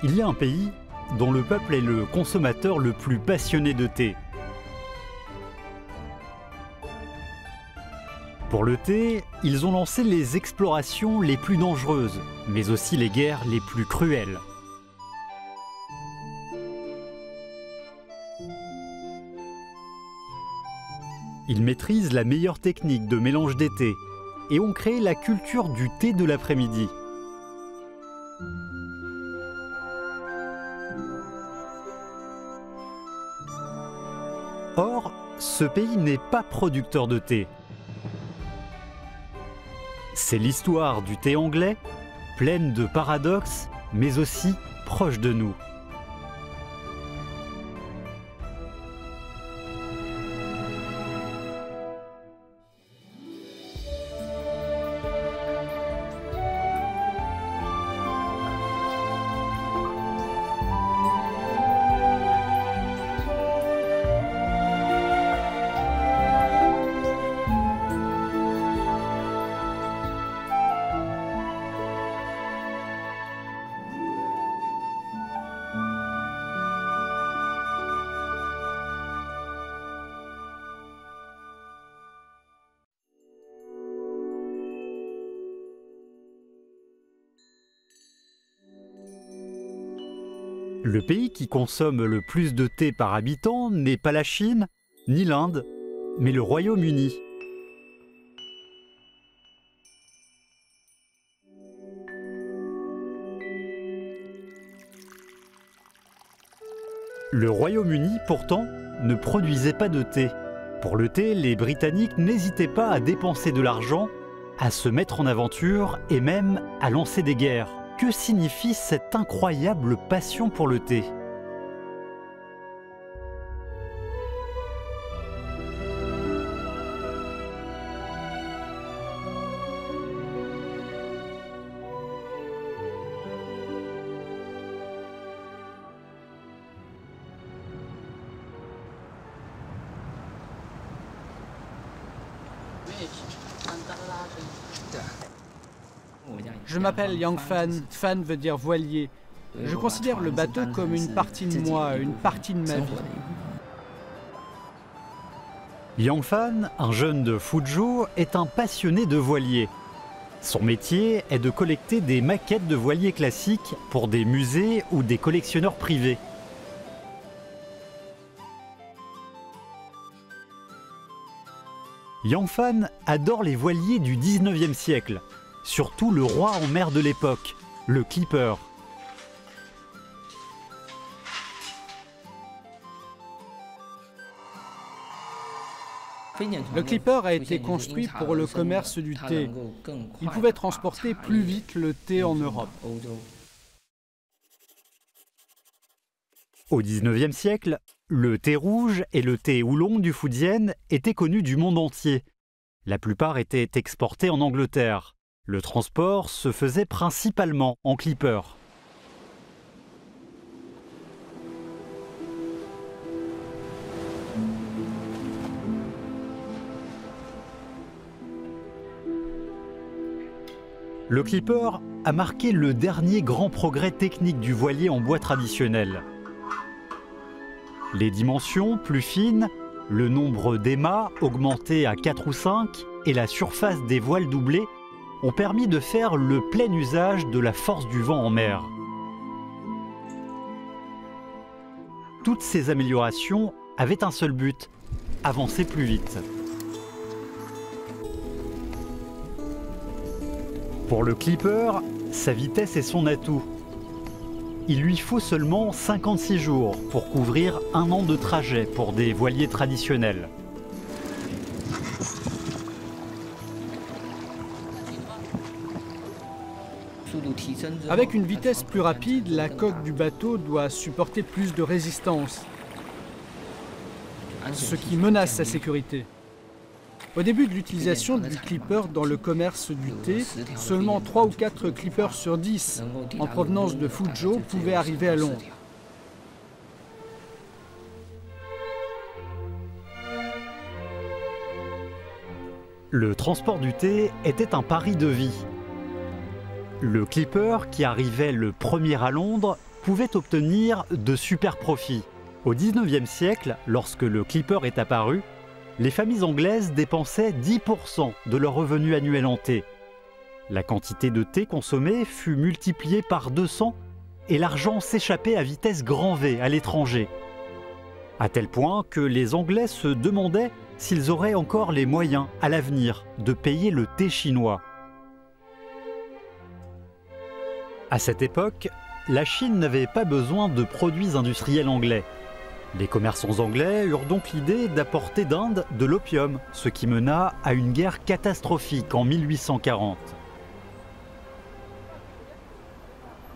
Il y a un pays dont le peuple est le consommateur le plus passionné de thé. Pour le thé, ils ont lancé les explorations les plus dangereuses, mais aussi les guerres les plus cruelles. Ils maîtrisent la meilleure technique de mélange des thés et ont créé la culture du thé de l'après-midi. Or, ce pays n'est pas producteur de thé. C'est l'histoire du thé anglais, pleine de paradoxes, mais aussi proche de nous. Le pays qui consomme le plus de thé par habitant n'est pas la Chine, ni l'Inde, mais le Royaume-Uni. Le Royaume-Uni, pourtant, ne produisait pas de thé. Pour le thé, les Britanniques n'hésitaient pas à dépenser de l'argent, à se mettre en aventure et même à lancer des guerres. Que signifie cette incroyable passion pour le thé ? Je m'appelle Yang Fan, Fan veut dire voilier. Je considère le bateau comme une partie de moi, une partie de ma vie. Yang Fan, un jeune de Fuzhou, est un passionné de voiliers. Son métier est de collecter des maquettes de voiliers classiques pour des musées ou des collectionneurs privés. Yang Fan adore les voiliers du 19e siècle. Surtout le roi en mer de l'époque, le Clipper. Le Clipper a été construit pour le commerce du thé. Il pouvait transporter plus vite le thé en Europe. Au 19e siècle, le thé rouge et le thé oolong du Fujian étaient connus du monde entier. La plupart étaient exportés en Angleterre. Le transport se faisait principalement en clipper. Le clipper a marqué le dernier grand progrès technique du voilier en bois traditionnel. Les dimensions plus fines, le nombre d'émats augmenté à 4 ou 5 et la surface des voiles doublée ont permis de faire le plein usage de la force du vent en mer. Toutes ces améliorations avaient un seul but, avancer plus vite. Pour le Clipper, sa vitesse est son atout. Il lui faut seulement 56 jours pour couvrir 1 an de trajet pour des voiliers traditionnels. Avec une vitesse plus rapide, la coque du bateau doit supporter plus de résistance, ce qui menace sa sécurité. Au début de l'utilisation du clipper dans le commerce du thé, seulement 3 ou 4 clippers sur 10 en provenance de Fuzhou pouvaient arriver à Londres. Le transport du thé était un pari de vie. Le clipper, qui arrivait le premier à Londres, pouvaient obtenir de super profits. Au 19e siècle, lorsque le clipper est apparu, les familles anglaises dépensaient 10% de leur revenu annuel en thé. La quantité de thé consommée fut multipliée par 200 et l'argent s'échappait à vitesse grand V à l'étranger. À tel point que les Anglais se demandaient s'ils auraient encore les moyens à l'avenir de payer le thé chinois. À cette époque, la Chine n'avait pas besoin de produits industriels anglais. Les commerçants anglais eurent donc l'idée d'apporter d'Inde de l'opium, ce qui mena à une guerre catastrophique en 1840.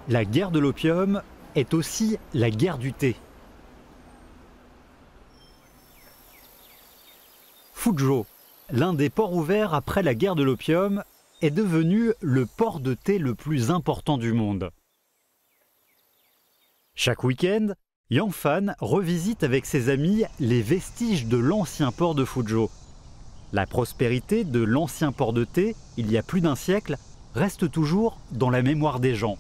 La guerre de l'opium est aussi la guerre du thé. Fuzhou, l'un des ports ouverts après la guerre de l'opium, est devenu le port de thé le plus important du monde. Chaque week-end, Yang Fan revisite avec ses amis les vestiges de l'ancien port de Fuzhou. La prospérité de l'ancien port de thé, il y a plus d'un siècle, reste toujours dans la mémoire des gens.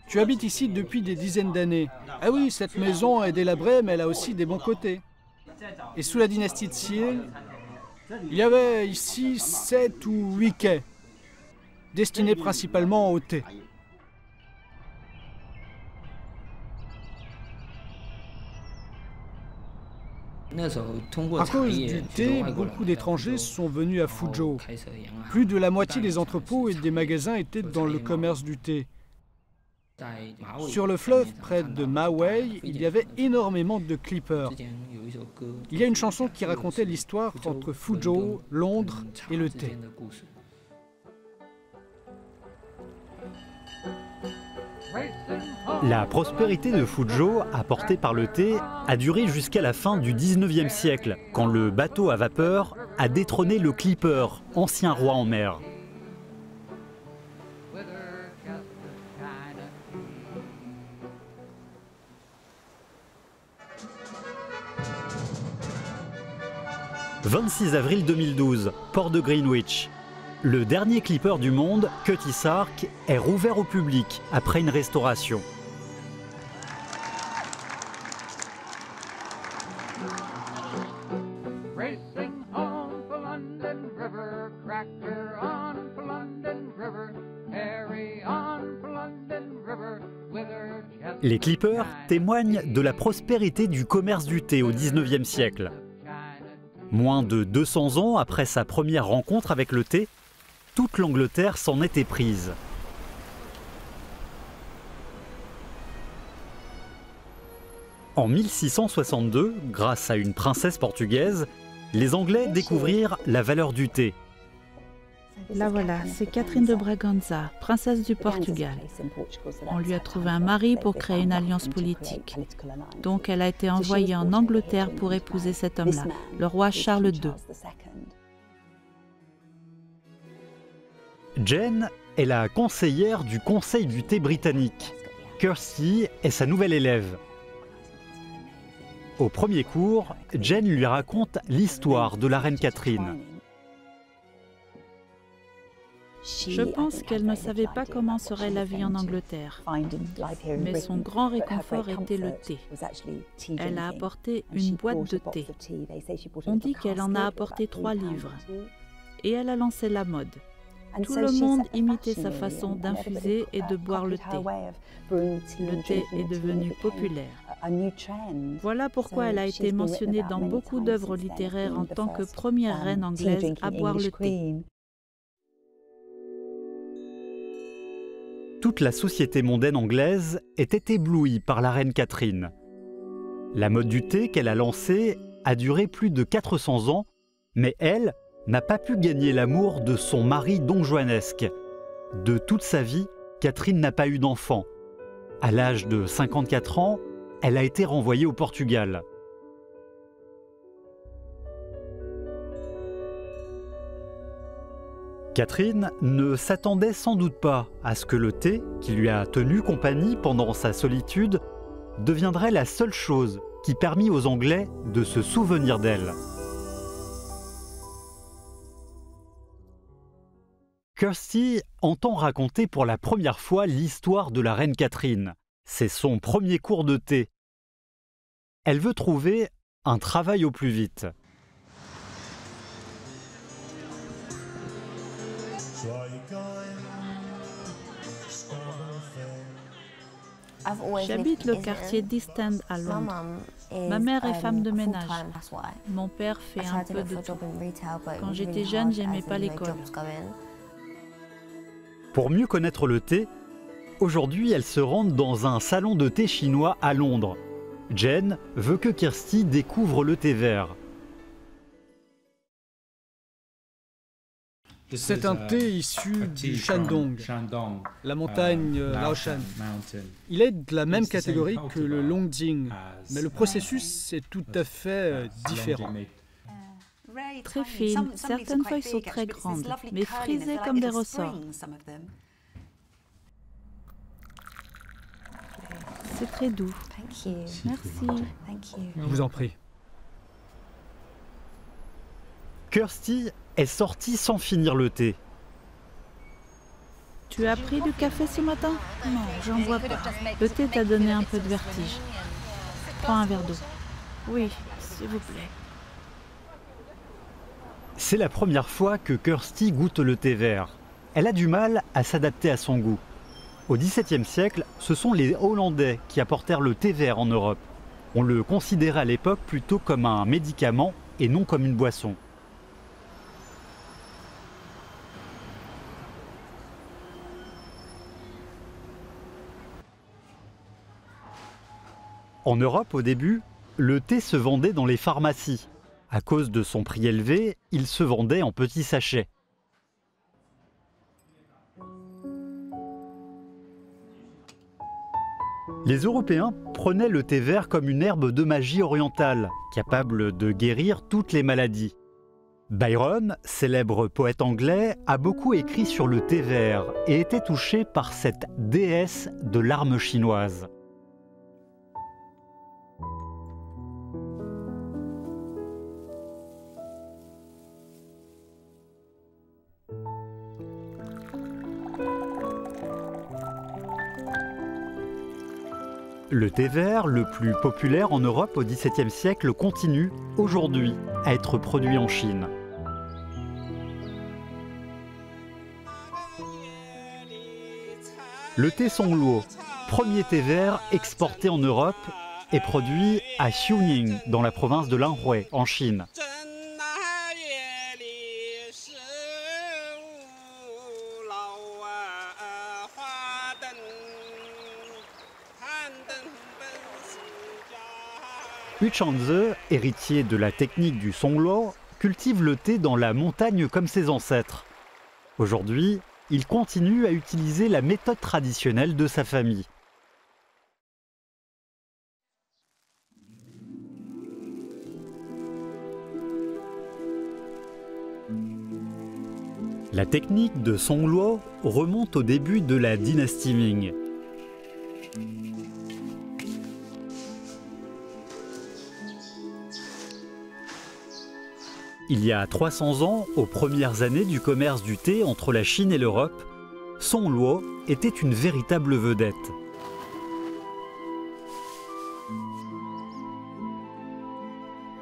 Tu habites ici depuis des dizaines d'années. Ah oui, cette maison est délabrée, mais elle a aussi des bons côtés. Et sous la dynastie Xie, il y avait ici 7 ou 8 quais, destinés principalement au thé. À cause du thé, beaucoup d'étrangers sont venus à Fuzhou. Plus de la moitié des entrepôts et des magasins étaient dans le commerce du thé. Sur le fleuve près de Mawei, il y avait énormément de clippers. Il y a une chanson qui racontait l'histoire entre Fuzhou, Londres et le thé. La prospérité de Fuzhou, apportée par le thé, a duré jusqu'à la fin du 19e siècle, quand le bateau à vapeur a détrôné le clipper, ancien roi en mer. « 26 avril 2012, port de Greenwich. Le dernier clipper du monde, Cutty Sark, est rouvert au public après une restauration. Les clippers témoignent de la prospérité du commerce du thé au 19e siècle. Moins de 200 ans après sa première rencontre avec le thé, toute l'Angleterre s'en était prise. En 1662, grâce à une princesse portugaise, les Anglais découvrirent la valeur du thé. La voilà, c'est Catherine de Braganza, princesse du Portugal. On lui a trouvé un mari pour créer une alliance politique. Donc elle a été envoyée en Angleterre pour épouser cet homme-là, le roi Charles II. Jane est la conseillère du Conseil du thé britannique. Kirsty est sa nouvelle élève. Au premier cours, Jane lui raconte l'histoire de la reine Catherine. Je pense qu'elle ne savait pas comment serait la vie en Angleterre, mais son grand réconfort était le thé. Elle a apporté une boîte de thé. On dit qu'elle en a apporté 3 livres. Et elle a lancé la mode. Tout le monde imitait sa façon d'infuser et de boire le thé. Le thé est devenu populaire. Voilà pourquoi elle a été mentionnée dans beaucoup d'œuvres littéraires en tant que première reine anglaise à boire le thé. Toute la société mondaine anglaise était éblouie par la reine Catherine. La mode du thé qu'elle a lancée a duré plus de 400 ans, mais elle n'a pas pu gagner l'amour de son mari donjuanesque. De toute sa vie, Catherine n'a pas eu d'enfant. À l'âge de 54 ans, elle a été renvoyée au Portugal. Catherine ne s'attendait sans doute pas à ce que le thé, qui lui a tenu compagnie pendant sa solitude, deviendrait la seule chose qui permit aux Anglais de se souvenir d'elle. Kirsty entend raconter pour la première fois l'histoire de la reine Catherine. C'est son premier cours de thé. Elle veut trouver un travail au plus vite. J'habite le quartier d'East End à Londres. Ma mère est femme de ménage. Mon père fait un peu de tout. Quand j'étais jeune, j'aimais pas l'école. Pour mieux connaître le thé, aujourd'hui elle se rend dans un salon de thé chinois à Londres. Jen veut que Kirsty découvre le thé vert. C'est un thé issu du Shandong, la montagne Laoshan. Il est de la même catégorie que le Longjing, mais le processus est tout à fait différent. Très fines, certaines feuilles sont très grandes, mais frisées comme des ressorts. C'est très doux. Merci. Je vous en prie. Kirsty est sortie sans finir le thé. Tu as pris du café ce matin? Non, j'en vois pas. Le thé t'a donné un peu de vertige. Prends un verre d'eau. Oui, s'il vous plaît. C'est la première fois que Kirsty goûte le thé vert. Elle a du mal à s'adapter à son goût. Au XVIIe siècle, ce sont les Hollandais qui apportèrent le thé vert en Europe. On le considérait à l'époque plutôt comme un médicament et non comme une boisson. En Europe, au début, le thé se vendait dans les pharmacies. À cause de son prix élevé, il se vendait en petits sachets. Les Européens prenaient le thé vert comme une herbe de magie orientale, capable de guérir toutes les maladies. Byron, célèbre poète anglais, a beaucoup écrit sur le thé vert et était touché par cette déesse de l'arme chinoise. Le thé vert, le plus populaire en Europe au XVIIe siècle, continue aujourd'hui à être produit en Chine. Le thé Songluo, premier thé vert exporté en Europe, est produit à Xiuning, dans la province de Lanhui, en Chine. Hu Changze, héritier de la technique du Songluo, cultive le thé dans la montagne comme ses ancêtres. Aujourd'hui, il continue à utiliser la méthode traditionnelle de sa famille. La technique de Songluo remonte au début de la dynastie Ming. Il y a 300 ans, aux premières années du commerce du thé entre la Chine et l'Europe, Songluo était une véritable vedette.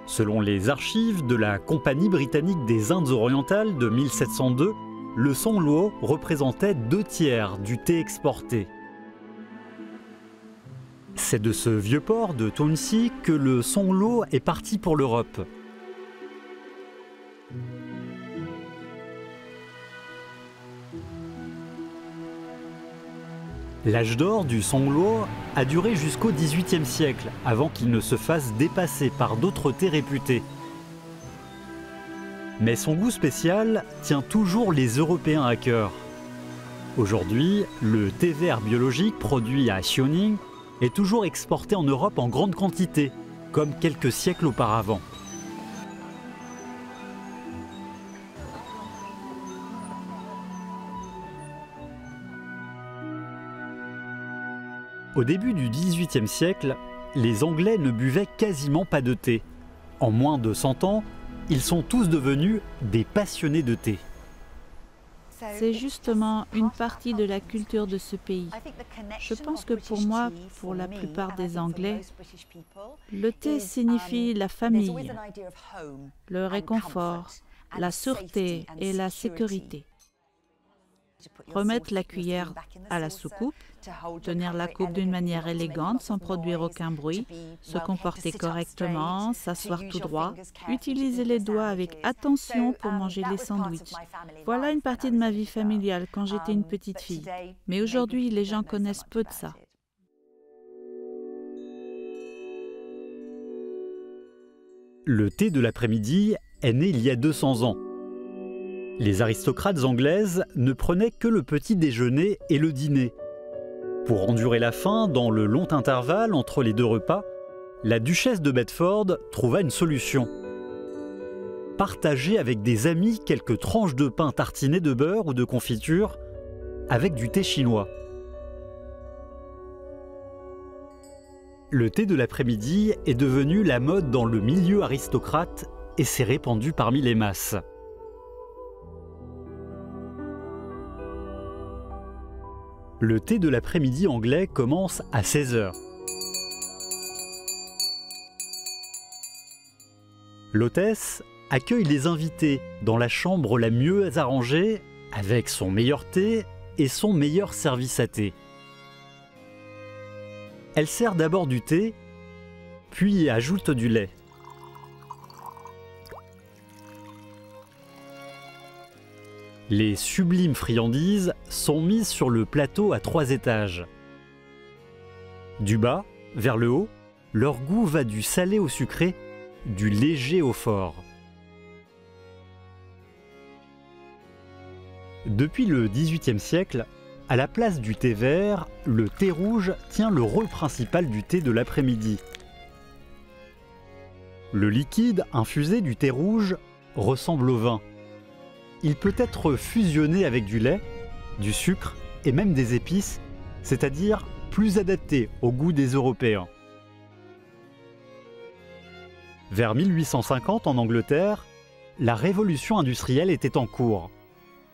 Selon les archives de la Compagnie britannique des Indes orientales de 1702, le Songluo représentait 2/3 du thé exporté. C'est de ce vieux port de Toonsea que le Songluo est parti pour l'Europe. L'âge d'or du Songluo a duré jusqu'au XVIIIe siècle, avant qu'il ne se fasse dépasser par d'autres thés réputés. Mais son goût spécial tient toujours les Européens à cœur. Aujourd'hui, le thé vert biologique produit à Xiuning est toujours exporté en Europe en grande quantité, comme quelques siècles auparavant. Au début du XVIIIe siècle, les Anglais ne buvaient quasiment pas de thé. En moins de 100 ans, ils sont tous devenus des passionnés de thé. C'est justement une partie de la culture de ce pays. Je pense que pour moi, pour la plupart des Anglais, le thé signifie la famille, le réconfort, la sûreté et la sécurité. Remettre la cuillère à la soucoupe, tenir la coupe d'une manière élégante sans produire aucun bruit, se comporter correctement, s'asseoir tout droit, utiliser les doigts avec attention pour manger les sandwichs. Voilà une partie de ma vie familiale quand j'étais une petite fille. Mais aujourd'hui, les gens connaissent peu de ça. Le thé de l'après-midi est né il y a 200 ans. Les aristocrates anglaises ne prenaient que le petit déjeuner et le dîner. Pour endurer la faim dans le long intervalle entre les deux repas, la duchesse de Bedford trouva une solution. Partager avec des amis quelques tranches de pain tartinées de beurre ou de confiture avec du thé chinois. Le thé de l'après-midi est devenu la mode dans le milieu aristocrate et s'est répandu parmi les masses. Le thé de l'après-midi anglais commence à 16 h. L'hôtesse accueille les invités dans la chambre la mieux arrangée avec son meilleur thé et son meilleur service à thé. Elle sert d'abord du thé, puis ajoute du lait. Les sublimes friandises sont mises sur le plateau à 3 étages. Du bas vers le haut, leur goût va du salé au sucré, du léger au fort. Depuis le XVIIIe siècle, à la place du thé vert, le thé rouge tient le rôle principal du thé de l'après-midi. Le liquide infusé du thé rouge ressemble au vin. Il peut être fusionné avec du lait, du sucre et même des épices, c'est-à-dire plus adapté au goût des Européens. Vers 1850 en Angleterre, la révolution industrielle était en cours.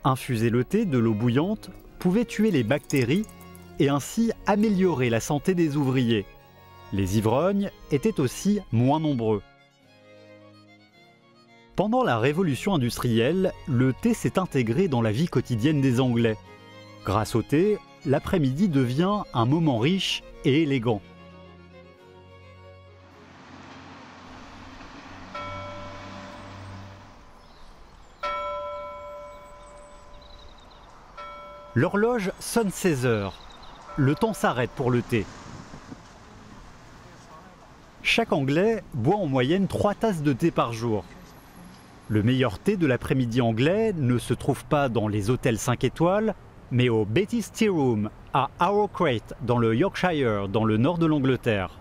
Infuser le thé de l'eau bouillante pouvait tuer les bactéries et ainsi améliorer la santé des ouvriers. Les ivrognes étaient aussi moins nombreux. Pendant la révolution industrielle, le thé s'est intégré dans la vie quotidienne des Anglais. Grâce au thé, l'après-midi devient un moment riche et élégant. L'horloge sonne 16 h. Le temps s'arrête pour le thé. Chaque Anglais boit en moyenne 3 tasses de thé par jour. Le meilleur thé de l'après-midi anglais ne se trouve pas dans les hôtels 5 étoiles, mais au Betty's Tea Room à Arrowcrate dans le Yorkshire, dans le nord de l'Angleterre.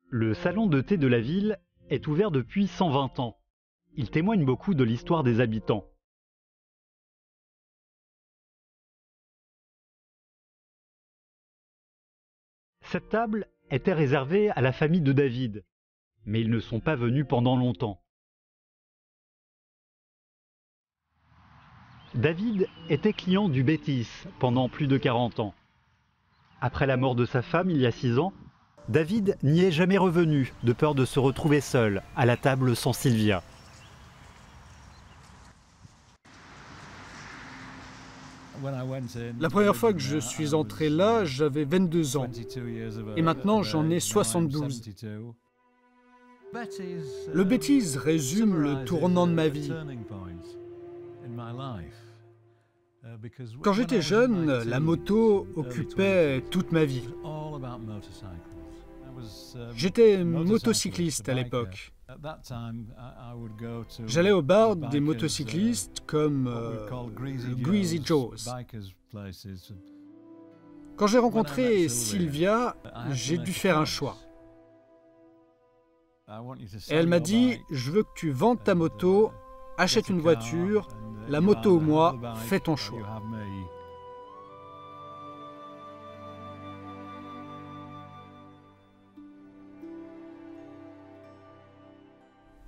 Le salon de thé de la ville est ouvert depuis 120 ans. Il témoigne beaucoup de l'histoire des habitants. Cette table était réservée à la famille de David, mais ils ne sont pas venus pendant longtemps. David était client du Betty's pendant plus de 40 ans. Après la mort de sa femme il y a 6 ans, David n'y est jamais revenu, de peur de se retrouver seul à la table sans Sylvia. La première fois que je suis entré là, j'avais 22 ans. Et maintenant, j'en ai 72. Le Betty's résume le tournant de ma vie. Quand j'étais jeune, la moto occupait toute ma vie. J'étais motocycliste à l'époque. J'allais au bar des motocyclistes comme Greasy Joe's. Quand j'ai rencontré Sylvia, j'ai dû faire un choix. Et elle m'a dit, je veux que tu vendes ta moto, achète une voiture, la moto ou moi, fais ton choix.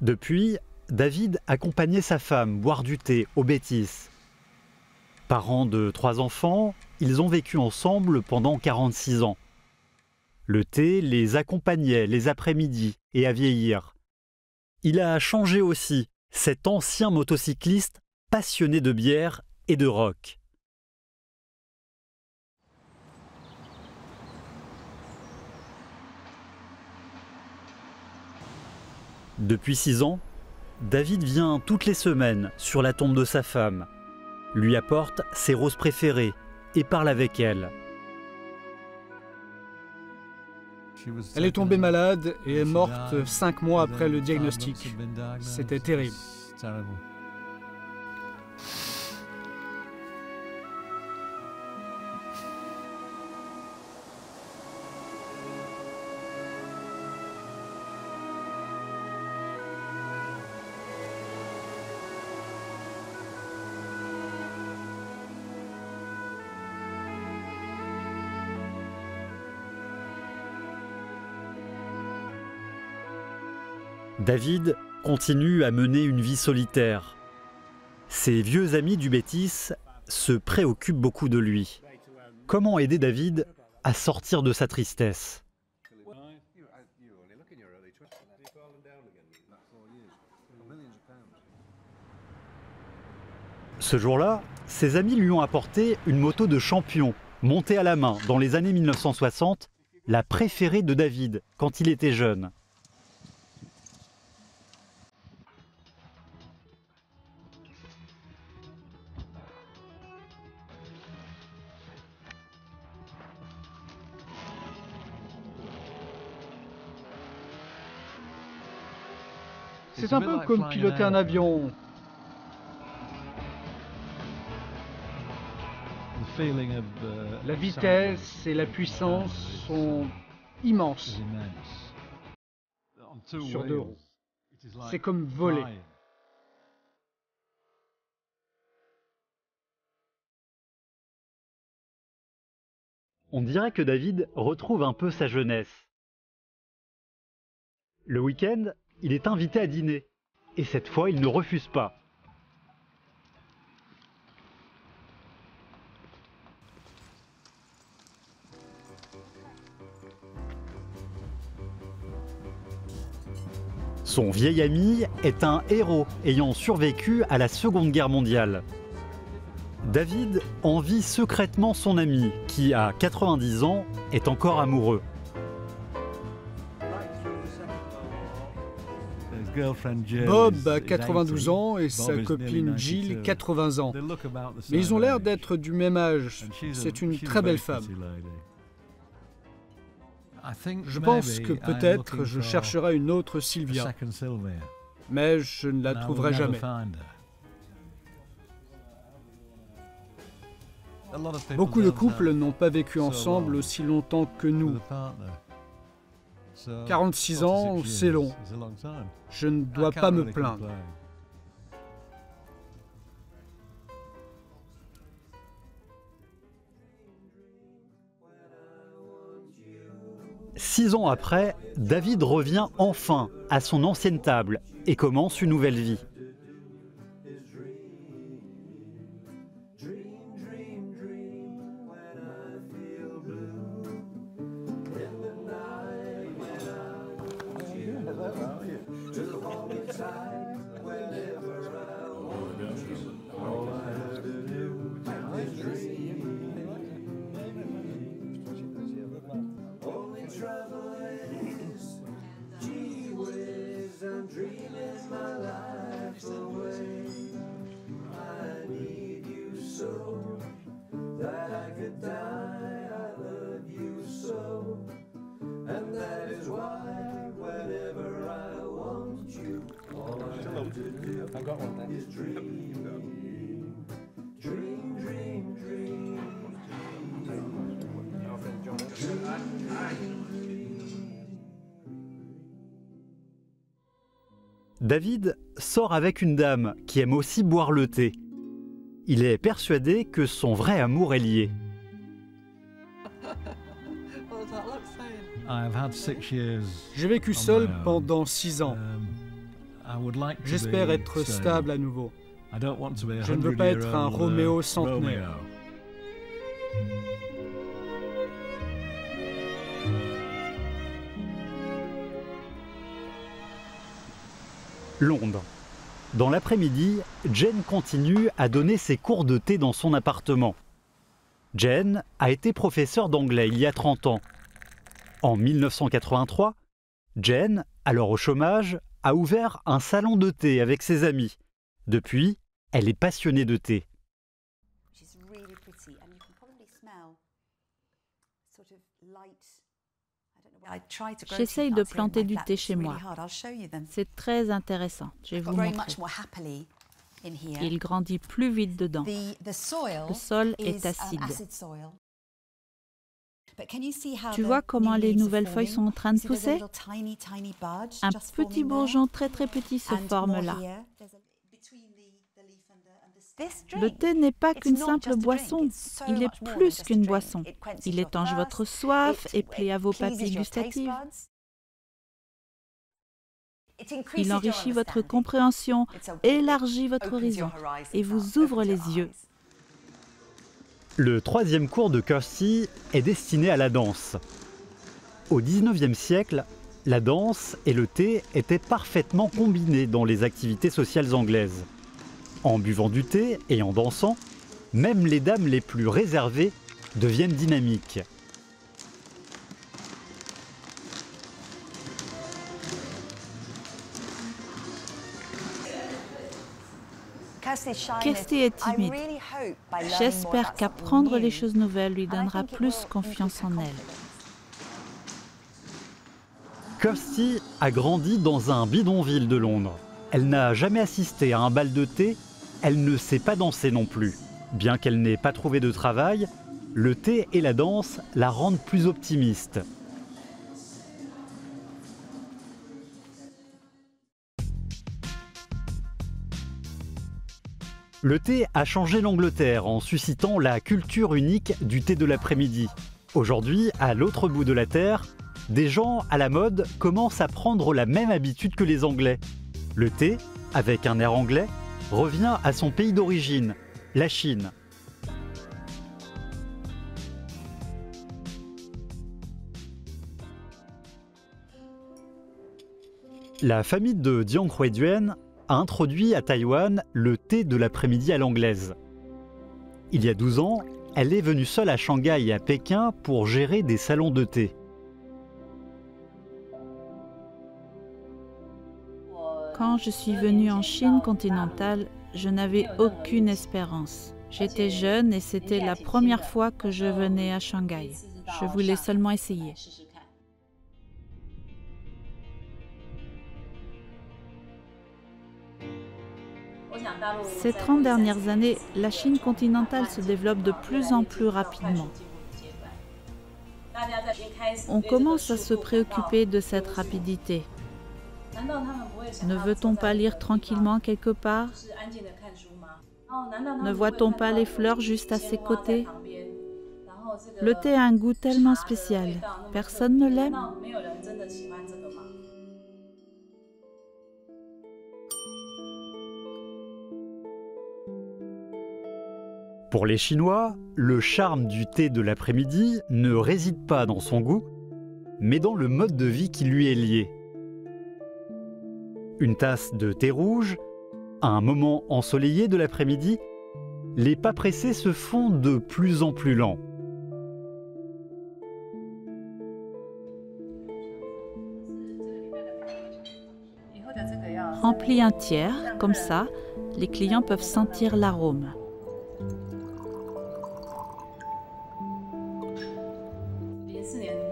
Depuis, David accompagnait sa femme boire du thé au Bétis. Parents de 3 enfants, ils ont vécu ensemble pendant 46 ans. Le thé les accompagnait les après-midi et à vieillir. Il a changé aussi, cet ancien motocycliste passionné de bière et de rock. Depuis 6 ans, David vient toutes les semaines sur la tombe de sa femme, lui apporte ses roses préférées et parle avec elle. Elle est tombée malade et est morte 5 mois après le diagnostic. C'était terrible. David continue à mener une vie solitaire. Ses vieux amis du Bétis se préoccupent beaucoup de lui. Comment aider David à sortir de sa tristesse? Ce jour-là, ses amis lui ont apporté une moto de champion, montée à la main dans les années 1960, la préférée de David quand il était jeune. C'est un peu comme piloter un avion. La vitesse et la puissance sont immenses sur 2 roues. C'est comme voler. On dirait que David retrouve un peu sa jeunesse. Le week-end, il est invité à dîner. Et cette fois, il ne refuse pas. Son vieil ami est un héros ayant survécu à la Seconde Guerre mondiale. David envie secrètement son ami, qui, à 90 ans, est encore amoureux. Bob a 92 ans et sa copine Jill 80 ans. Mais ils ont l'air d'être du même âge. C'est une très belle femme. Je pense que peut-être je chercherai une autre Sylvia, mais je ne la trouverai jamais. Beaucoup de couples n'ont pas vécu ensemble aussi longtemps que nous. 46 ans, c'est long. Je ne dois pas me plaindre. Six ans après, David revient enfin à son ancienne table et commence une nouvelle vie. David sort avec une dame qui aime aussi boire le thé. Il est persuadé que son vrai amour est lié. J'ai vécu seul pendant 6 ans. J'espère être stable à nouveau. Je ne veux pas être un Roméo centenaire. Londres. Dans l'après-midi, Jane continue à donner ses cours de thé dans son appartement. Jane a été professeure d'anglais il y a 30 ans. En 1983, Jane, alors au chômage, a ouvert un salon de thé avec ses amis. Depuis, elle est passionnée de thé. J'essaye de planter du thé chez moi. C'est très intéressant. Je vais vous montrer. Il grandit plus vite dedans. Le sol est acide. Tu vois comment les nouvelles feuilles sont en train de pousser? Un petit bourgeon très petit se forme là. Le thé n'est pas qu'une simple boisson, il est plus qu'une boisson. Il étanche votre soif et plaît à vos papilles gustatives. Il enrichit votre compréhension, élargit votre horizon et vous ouvre les yeux. Le troisième cours de Kirsty est destiné à la danse. Au XIXe siècle, la danse et le thé étaient parfaitement combinés dans les activités sociales anglaises. En buvant du thé et en dansant, même les dames les plus réservées deviennent dynamiques. Kirsty est timide. J'espère qu'apprendre les choses nouvelles lui donnera plus confiance en elle. Kirsty a grandi dans un bidonville de Londres. Elle n'a jamais assisté à un bal de thé, elle ne sait pas danser non plus. Bien qu'elle n'ait pas trouvé de travail, le thé et la danse la rendent plus optimiste. Le thé a changé l'Angleterre en suscitant la culture unique du thé de l'après-midi. Aujourd'hui, à l'autre bout de la Terre, des gens à la mode commencent à prendre la même habitude que les Anglais. Le thé, avec un air anglais, revient à son pays d'origine, la Chine. La famille de Jiang Huiduan a introduit à Taïwan le thé de l'après-midi à l'anglaise. Il y a 12 ans, elle est venue seule à Shanghai et à Pékin pour gérer des salons de thé. Quand je suis venue en Chine continentale, je n'avais aucune espérance. J'étais jeune et c'était la première fois que je venais à Shanghai. Je voulais seulement essayer. Ces 30 dernières années, la Chine continentale se développe de plus en plus rapidement. On commence à se préoccuper de cette rapidité. Ne veut-on pas lire tranquillement quelque part? Ne voit-on pas les fleurs juste à ses côtés? Le thé a un goût tellement spécial. Personne ne l'aime? Pour les Chinois, le charme du thé de l'après-midi ne réside pas dans son goût, mais dans le mode de vie qui lui est lié. Une tasse de thé rouge, à un moment ensoleillé de l'après-midi, les pas pressés se font de plus en plus lents. Remplis un tiers, comme ça, les clients peuvent sentir l'arôme.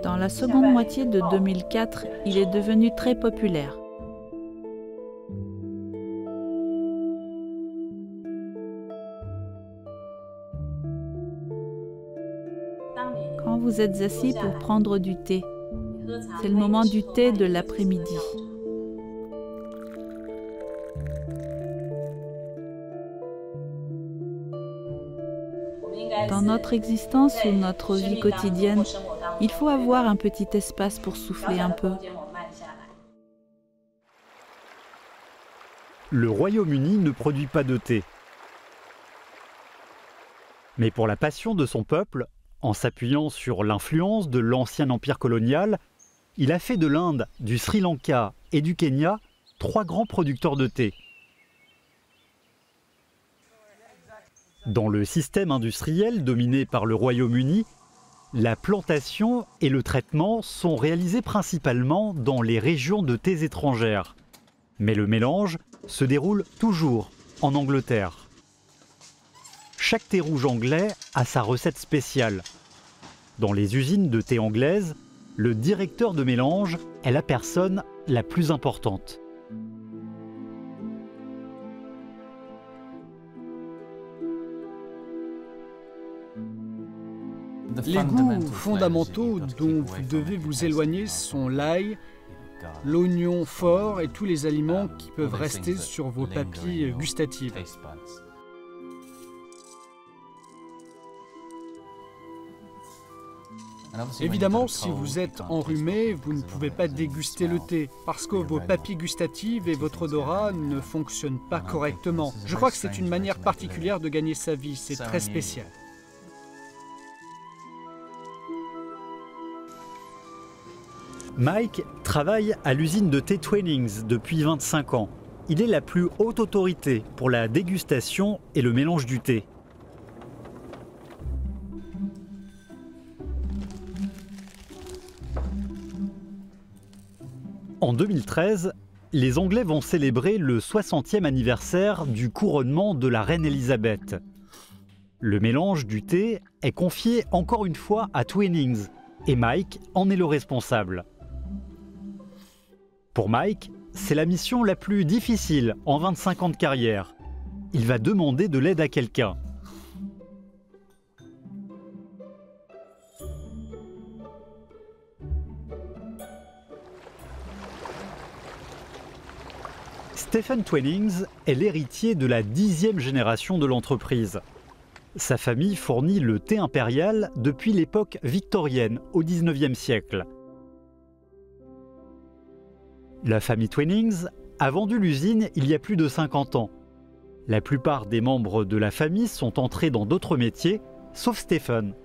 Dans la seconde moitié de 2004, il est devenu très populaire. Quand vous êtes assis pour prendre du thé, c'est le moment du thé de l'après-midi. Dans notre existence ou notre vie quotidienne, il faut avoir un petit espace pour souffler un peu. le Royaume-Uni ne produit pas de thé. Mais pour la passion de son peuple, en s'appuyant sur l'influence de l'ancien empire colonial, il a fait de l'Inde, du Sri Lanka et du Kenya 3 grands producteurs de thé. Dans le système industriel dominé par le Royaume-Uni, la plantation et le traitement sont réalisés principalement dans les régions de thés étrangères. Mais le mélange se déroule toujours en Angleterre. Chaque thé rouge anglais a sa recette spéciale. Dans les usines de thé anglaises, le directeur de mélange est la personne la plus importante. Les goûts fondamentaux dont vous devez vous éloigner sont l'ail, l'oignon fort et tous les aliments qui peuvent rester sur vos papilles gustatives. Évidemment, si vous êtes enrhumé, vous ne pouvez pas déguster le thé, parce que vos papilles gustatives et votre odorat ne fonctionnent pas correctement. Je crois que c'est une manière particulière de gagner sa vie, c'est très spécial. Mike travaille à l'usine de thé Twinings depuis 25 ans. Il est la plus haute autorité pour la dégustation et le mélange du thé. En 2013, les Anglais vont célébrer le 60e anniversaire du couronnement de la reine Elisabeth. Le mélange du thé est confié encore une fois à Twinings et Mike en est le responsable. Pour Mike, c'est la mission la plus difficile en 25 ans de carrière. Il va demander de l'aide à quelqu'un. Stephen Twinings est l'héritier de la 10e génération de l'entreprise. Sa famille fournit le thé impérial depuis l'époque victorienne, au XIXe siècle. La famille Twinings a vendu l'usine il y a plus de 50 ans. La plupart des membres de la famille sont entrés dans d'autres métiers, sauf Stephen.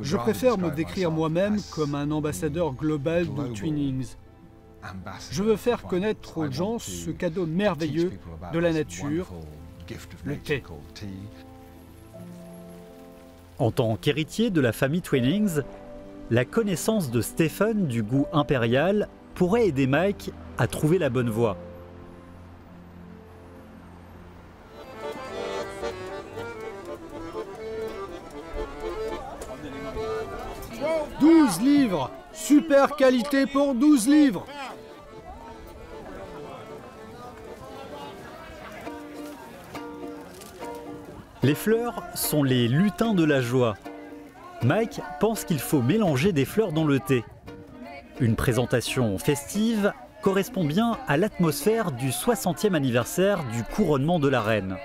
Je préfère me décrire moi-même comme un ambassadeur global de Twinings. Je veux faire connaître aux gens ce cadeau merveilleux de la nature, le thé. En tant qu'héritier de la famille Twinings, la connaissance de Stephen du goût impérial pourrait aider Mike à trouver la bonne voie. « 12 livres! Super qualité pour 12 livres !» Les fleurs sont les lutins de la joie. Mike pense qu'il faut mélanger des fleurs dans le thé. Une présentation festive correspond bien à l'atmosphère du 60e anniversaire du couronnement de la reine.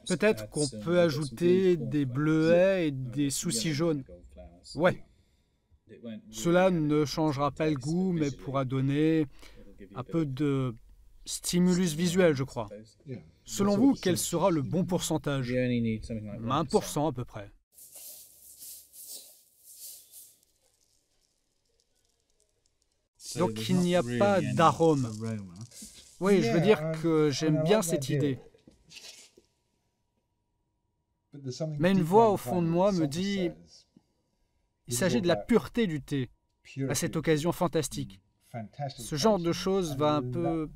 Peut-être qu'on peut ajouter des bleuets et des soucis jaunes. Ouais. Cela ne changera pas le goût, mais pourra donner un peu de stimulus visuel, je crois. Selon vous, quel sera le bon pourcentage? 1% à peu près. Donc il n'y a pas d'arôme. Oui, je veux dire que j'aime bien cette idée. Mais une voix au fond de moi me dit il s'agit de la pureté du thé, à cette occasion fantastique. Ce genre de choses va un peu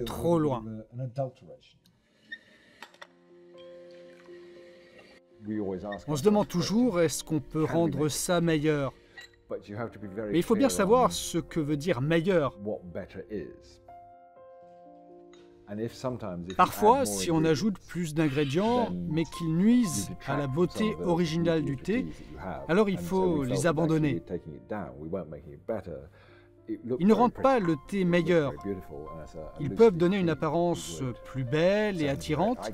trop loin. On se demande toujours, est-ce qu'on peut rendre ça meilleur? Mais il faut bien savoir ce que veut dire meilleur. Parfois, si on ajoute plus d'ingrédients, mais qu'ils nuisent à la beauté originale du thé, alors il faut les abandonner. Ils ne rendent pas le thé meilleur. Ils peuvent donner une apparence plus belle et attirante,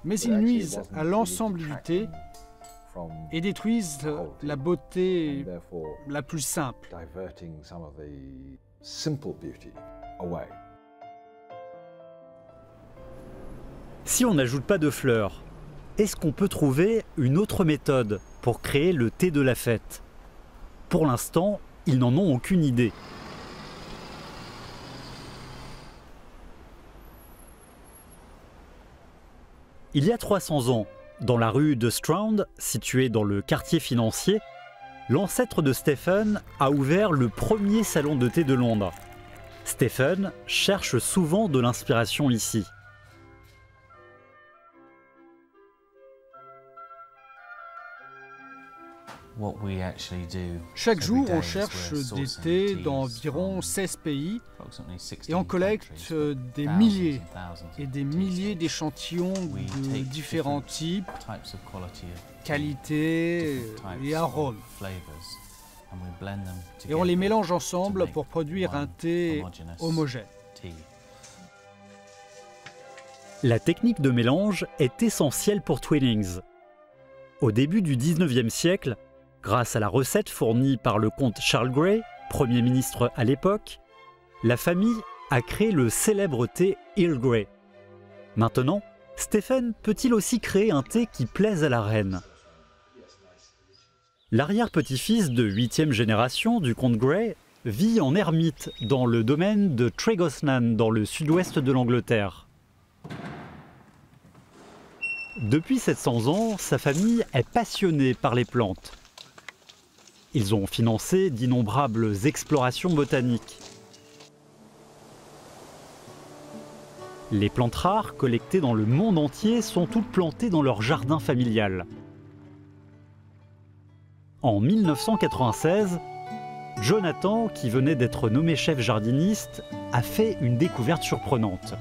mais ils nuisent à l'ensemble du thé. et détruisent la beauté la plus simple. Si on n'ajoute pas de fleurs, est-ce qu'on peut trouver une autre méthode pour créer le thé de la fête? Pour l'instant, ils n'en ont aucune idée. Il y a 300 ans, dans la rue de Strand, située dans le quartier financier, l'ancêtre de Stephen a ouvert le premier salon de thé de Londres. Stephen cherche souvent de l'inspiration ici. Chaque jour, on cherche des thés dans environ 16 pays et on collecte des milliers et des milliers d'échantillons de différents types, qualités et arômes. Et on les mélange ensemble pour produire un thé homogène. La technique de mélange est essentielle pour Twinings. Au début du 19e siècle, grâce à la recette fournie par le comte Charles Grey, Premier ministre à l'époque, la famille a créé le célèbre thé Earl Grey. Maintenant, Stephen peut-il aussi créer un thé qui plaise à la reine? L'arrière-petit-fils de 8e génération du comte Grey vit en ermite dans le domaine de Tregosnan dans le sud-ouest de l'Angleterre. Depuis 700 ans, sa famille est passionnée par les plantes. Ils ont financé d'innombrables explorations botaniques. Les plantes rares collectées dans le monde entier sont toutes plantées dans leur jardin familial. En 1996, Jonathan, qui venait d'être nommé chef jardiniste, a fait une découverte surprenante.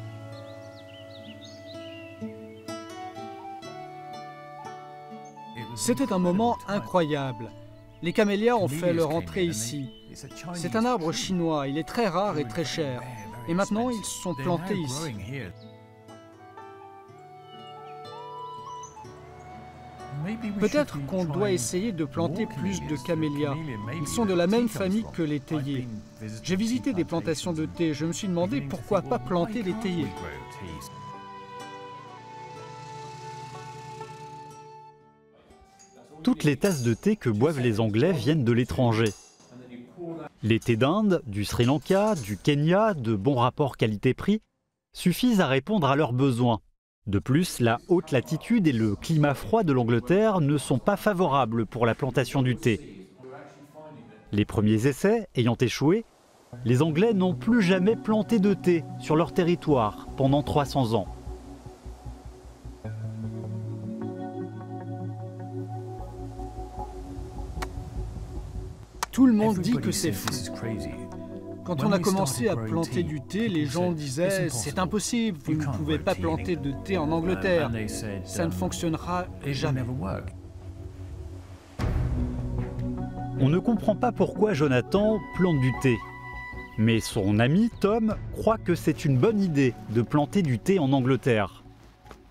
C'était un moment incroyable. Les camélias ont fait leur entrée ici. C'est un arbre chinois, il est très rare et très cher. Et maintenant, ils sont plantés ici. Peut-être qu'on doit essayer de planter plus de camélias. Ils sont de la même famille que les théiers. J'ai visité des plantations de thé, je me suis demandé pourquoi pas planter des théiers. Toutes les tasses de thé que boivent les Anglais viennent de l'étranger. Les thés d'Inde, du Sri Lanka, du Kenya, de bons rapports qualité-prix, suffisent à répondre à leurs besoins. De plus, la haute latitude et le climat froid de l'Angleterre ne sont pas favorables pour la plantation du thé. Les premiers essais ayant échoué, les Anglais n'ont plus jamais planté de thé sur leur territoire pendant 300 ans. Tout le monde dit que c'est fou. Quand on a commencé à planter du thé, les gens disaient « c'est impossible, vous ne pouvez pas planter de thé en Angleterre, ça ne fonctionnera jamais ». On ne comprend pas pourquoi Jonathan plante du thé. Mais son ami Tom croit que c'est une bonne idée de planter du thé en Angleterre.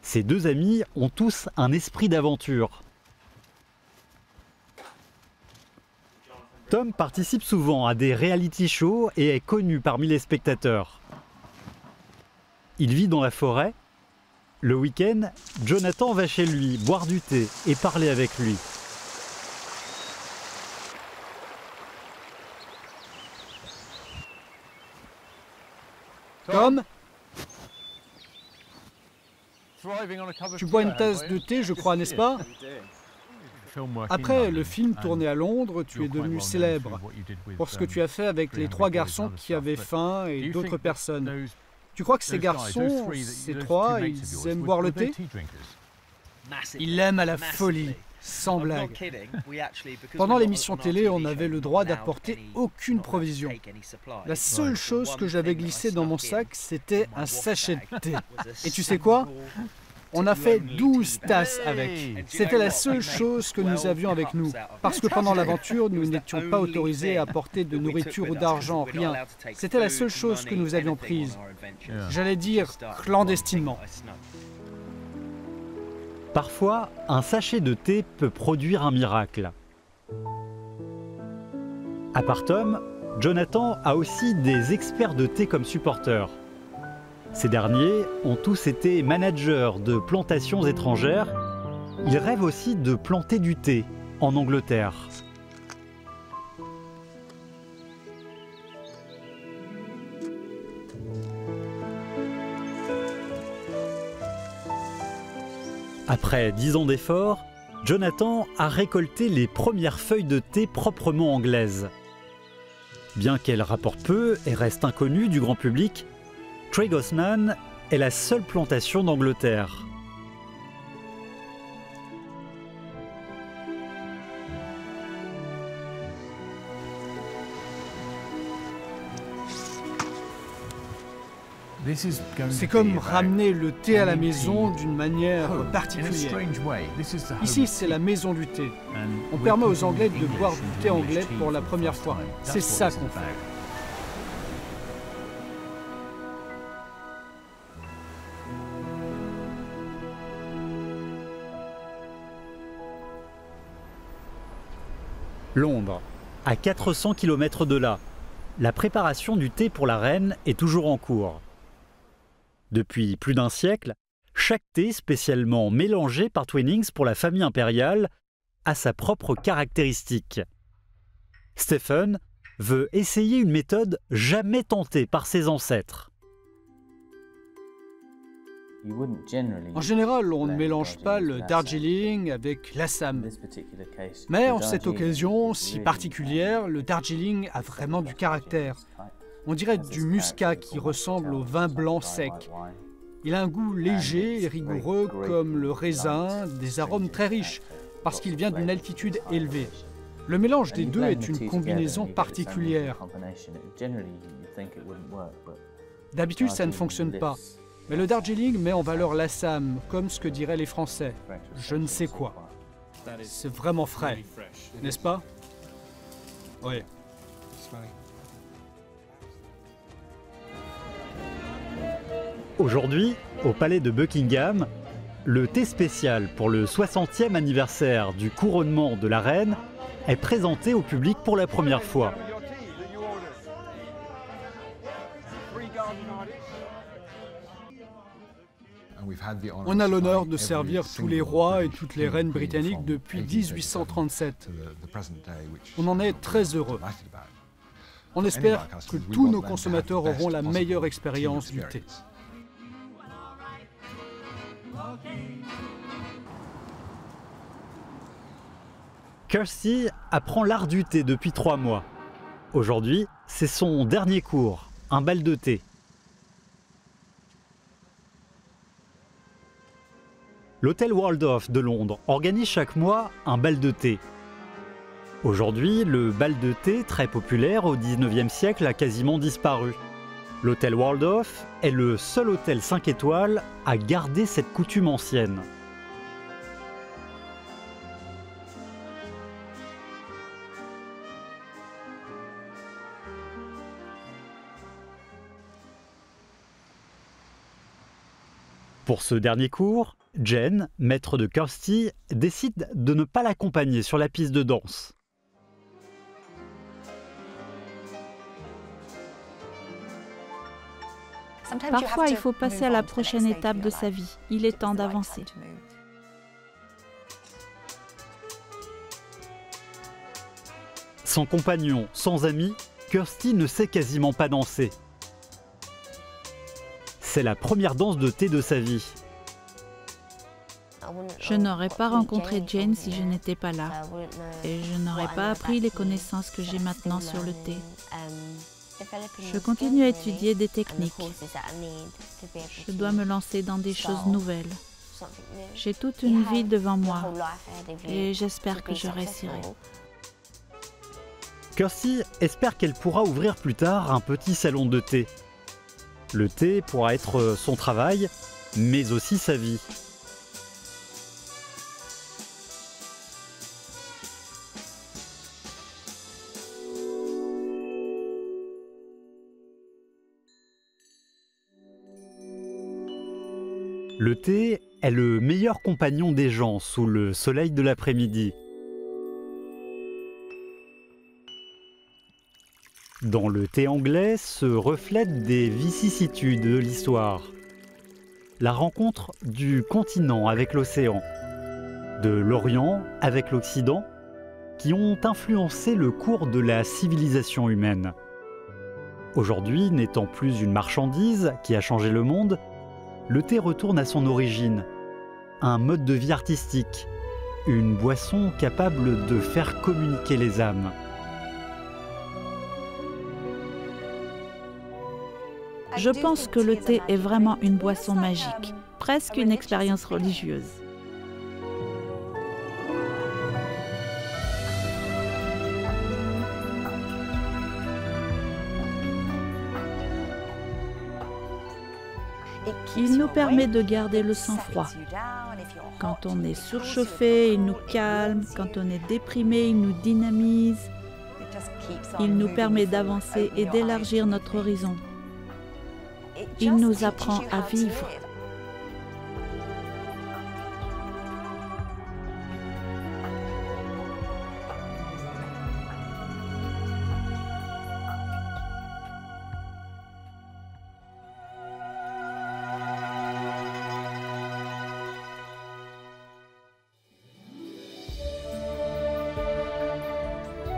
Ces deux amis ont tous un esprit d'aventure. Tom participe souvent à des reality shows et est connu parmi les spectateurs. Il vit dans la forêt. Le week-end, Jonathan va chez lui boire du thé et parler avec lui. Tom, tu bois une tasse de thé, je crois, n'est-ce pas? Après le film tourné à Londres, tu es devenu célèbre pour ce que tu as fait avec les 3 garçons qui avaient faim et d'autres personnes. Tu crois que ces garçons, ces 3, ils aiment boire le thé? Ils l'aiment à la folie, sans blague. Pendant l'émission télé, on avait le droit d'apporter aucune provision. La seule chose que j'avais glissée dans mon sac, c'était un sachet de thé. Et tu sais quoi? On a fait 12 tasses avec. C'était la seule chose que nous avions avec nous. Parce que pendant l'aventure, nous n'étions pas autorisés à apporter de nourriture ou d'argent, rien. C'était la seule chose que nous avions prise. J'allais dire clandestinement. Parfois, un sachet de thé peut produire un miracle. À part Tom, Jonathan a aussi des experts de thé comme supporters. Ces derniers ont tous été managers de plantations étrangères. Ils rêvent aussi de planter du thé en Angleterre. Après 10 ans d'efforts, Jonathan a récolté les premières feuilles de thé proprement anglaises. Bien qu'elles rapportent peu et restent inconnues du grand public, Tregosnan est la seule plantation d'Angleterre. C'est comme ramener le thé à la maison d'une manière particulière. Ici, c'est la maison du thé. On permet aux Anglais de boire du thé anglais pour la première fois. C'est ça qu'on fait. Londres, à 400 km de là. La préparation du thé pour la reine est toujours en cours. Depuis plus d'un siècle, chaque thé spécialement mélangé par Twinings pour la famille impériale a sa propre caractéristique. Stephen veut essayer une méthode jamais tentée par ses ancêtres. En général, on ne mélange pas le Darjeeling avec l'Assam. Mais en cette occasion si particulière, le Darjeeling a vraiment du caractère. On dirait du muscat qui ressemble au vin blanc sec. Il a un goût léger et rigoureux comme le raisin, des arômes très riches, parce qu'il vient d'une altitude élevée. Le mélange des deux est une combinaison particulière. D'habitude, ça ne fonctionne pas. Mais le Darjeeling met en valeur l'Assam, comme ce que diraient les Français. Je ne sais quoi. C'est vraiment frais, n'est-ce pas? Oui. Aujourd'hui, au palais de Buckingham, le thé spécial pour le 60e anniversaire du couronnement de la reine est présenté au public pour la première fois. On a l'honneur de servir tous les rois et toutes les reines britanniques depuis 1837. On en est très heureux. On espère que tous nos consommateurs auront la meilleure expérience du thé. Kirsty apprend l'art du thé depuis 3 mois. Aujourd'hui, c'est son dernier cours, un bal de thé. L'hôtel Waldorf de Londres organise chaque mois un bal de thé. Aujourd'hui, le bal de thé, très populaire au XIXe siècle, a quasiment disparu. L'hôtel Waldorf est le seul hôtel 5 étoiles à garder cette coutume ancienne. Pour ce dernier cours, Jen, maître de Kirsty, décide de ne pas l'accompagner sur la piste de danse. Parfois, il faut passer à la prochaine étape de sa vie. Il est temps d'avancer. Sans compagnon, sans amis, Kirsty ne sait quasiment pas danser. C'est la première danse de thé de sa vie. Je n'aurais pas rencontré Jane si je n'étais pas là. Et je n'aurais pas appris les connaissances que j'ai maintenant sur le thé. Je continue à étudier des techniques. Je dois me lancer dans des choses nouvelles. J'ai toute une vie devant moi et j'espère que je réussirai. Kirsty espère qu'elle pourra ouvrir plus tard un petit salon de thé. Le thé pourra être son travail, mais aussi sa vie. Le thé est le meilleur compagnon des gens sous le soleil de l'après-midi. Dans le thé anglais se reflètent des vicissitudes de l'histoire. La rencontre du continent avec l'océan, de l'Orient avec l'Occident, qui ont influencé le cours de la civilisation humaine. Aujourd'hui, n'étant plus une marchandise qui a changé le monde, le thé retourne à son origine, un mode de vie artistique, une boisson capable de faire communiquer les âmes. Je pense que le thé est vraiment une boisson magique, presque une expérience religieuse. Il nous permet de garder le sang-froid. Quand on est surchauffé, il nous calme. Quand on est déprimé, il nous dynamise. Il nous permet d'avancer et d'élargir notre horizon. Il nous apprend à vivre.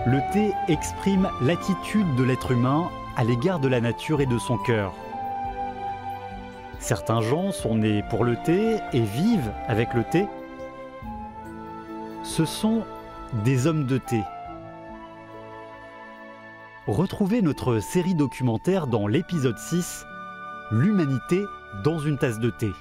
Le thé exprime l'attitude de l'être humain à l'égard de la nature et de son cœur. Certains gens sont nés pour le thé et vivent avec le thé. Ce sont des hommes de thé. Retrouvez notre série documentaire dans l'épisode 6, L'humanité dans une tasse de thé.